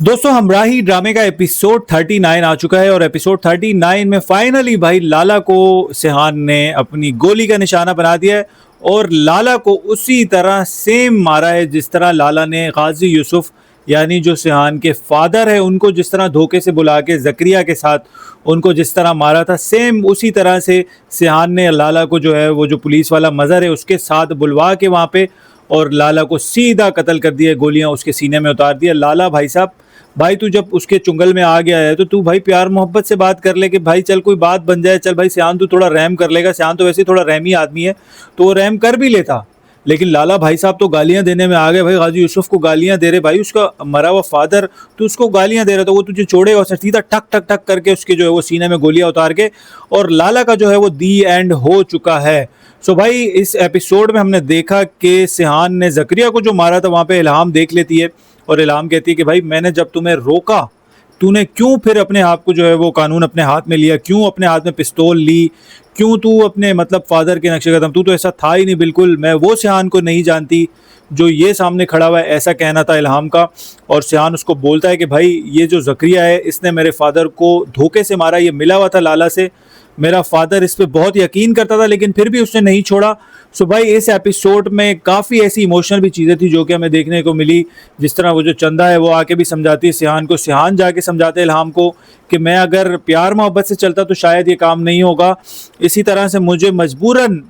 दोस्तों हमराही ड्रामे का एपिसोड 39 आ चुका है और एपिसोड 39 में फाइनली भाई लाला को सिहान ने अपनी गोली का निशाना बना दिया है और लाला को उसी तरह सेम मारा है जिस तरह लाला ने गाजी यूसुफ यानी जो सिहान के फादर है उनको जिस तरह धोखे से बुला के जकरिया के साथ उनको जिस तरह मारा था, सेम उसी तरह से सिहान ने लाला को जो है वो जो पुलिस वाला मज़र है उसके साथ बुलवा के वहाँ पे और लाला को सीधा कत्ल कर दिया, गोलियां उसके सीने में उतार दिया। लाला भाई साहब, भाई तू जब उसके चुंगल में आ गया है तो तू भाई प्यार मोहब्बत से बात कर ले कि भाई चल कोई बात बन जाए, चल भाई सियान तू थोड़ा रहम कर लेगा। सियान तो वैसे ही थोड़ा रहमी आदमी है तो वो रहम कर भी लेता, लेकिन लाला भाई साहब तो गालियां देने में आ गए। भाई गाजी यूसुफ को गालियां दे रहे, भाई उसका मरा हुआ फादर तो उसको गालियां दे रहा था, वो तुझे छोड़ेगा। उसने सीधा ठक ठक ठक करके उसके जो है वो सीने में गोलियां उतार के और लाला का जो है वो दी एंड हो चुका है। सो भाई इस एपिसोड में हमने देखा कि सिहान ने जकरिया को जो मारा था वहाँ पे इल्हाम देख लेती है और इल्हाम कहती है कि भाई मैंने जब तुम्हें रोका तूने क्यों फिर अपने आप को जो है वो कानून अपने हाथ में लिया, क्यों अपने हाथ में पिस्तौल ली, क्यों तू अपने मतलब फादर के नक्शे कदम, तू तो ऐसा था ही नहीं बिल्कुल, मैं वो सिहान को नहीं जानती जो ये सामने खड़ा हुआ है, ऐसा कहना था इल्हाम का। और सिहान उसको बोलता है कि भाई ये जो जकरिया है इसने मेरे फादर को धोखे से मारा, ये मिला हुआ था लाला से, मेरा फादर इस पे बहुत यकीन करता था लेकिन फिर भी उसने नहीं छोड़ा। सो भाई इस एपिसोड में काफ़ी ऐसी इमोशनल भी चीज़ें थी जो कि हमें देखने को मिली, जिस तरह वो जो चंदा है वो आके भी समझाती है सिहान को, सिहान जाके समझाते इल्हाम को कि मैं अगर प्यार मोहब्बत से चलता तो शायद ये काम नहीं होगा, इसी तरह से मुझे मजबूरन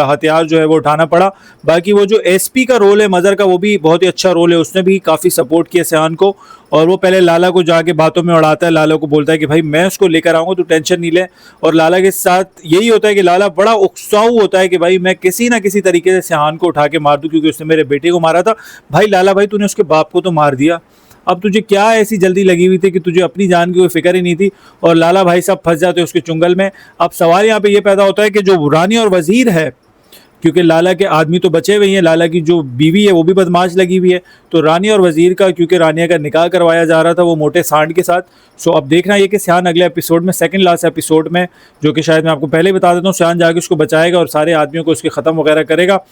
हथियार जो है वो उठाना पड़ा। बाकी वो जो एसपी का रोल है मज़र का वो भी बहुत ही अच्छा रोल है, उसने भी काफ़ी सपोर्ट किया सिहान को और वो पहले लाला को जाके बातों में उड़ाता है, लाला को बोलता है कि भाई मैं उसको लेकर आऊँगा तू टेंशन नहीं ले। और लाला के साथ यही होता है कि लाला बड़ा उकसाऊ होता है कि भाई मैं किसी ना किसी तरीके से सिहान को उठा के मार दूं क्योंकि उसने मेरे बेटे को मारा था। भाई लाला भाई तूने उसके बाप को तो मार दिया, अब तुझे क्या ऐसी जल्दी लगी हुई थी कि तुझे अपनी जान की कोई फिक्र ही नहीं थी। और लाला भाई साहब फंस जाते उसके चुंगल में। अब सवाल यहाँ पे ये पैदा होता है कि जो रानी और वजीर है, क्योंकि लाला के आदमी तो बचे हुए हैं, लाला की जो बीवी है वो भी बदमाश लगी हुई है, तो रानी और वजीर का क्योंकि रानिया का निकाह करवाया जा रहा था वो मोटे सांड के साथ। सो अब देखना ये कि सियान अगले एपिसोड में, सेकंड लास्ट एपिसोड में, जो कि शायद मैं आपको पहले बता देता हूँ, सियान जाके उसको बचाएगा और सारे आदमियों को उसके ख़त्म वगैरह करेगा।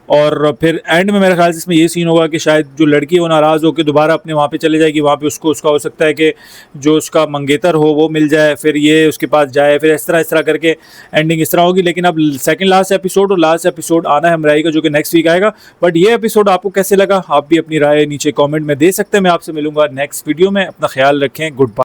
और फिर एंड में मेरे ख्याल से इसमें ये सीन होगा कि शायद जो लड़की है वो नाराज़ होकर दोबारा अपने वहाँ पे चले जाएगी, वहाँ पे उसको उसका हो सकता है कि जो उसका मंगेतर हो वो मिल जाए, फिर ये उसके पास जाए, फिर इस तरह करके एंडिंग इस तरह होगी। लेकिन अब सेकंड लास्ट एपिसोड और लास्ट एपिसोड आना है हमराही का जो कि नेक्स्ट वीक आएगा। बट ये एपिसोड आपको कैसे लगा आप भी अपनी राय नीचे कॉमेंट में दे सकते हैं। मैं आपसे मिलूंगा नेक्स्ट वीडियो में, अपना ख्याल रखें, गुड बाय।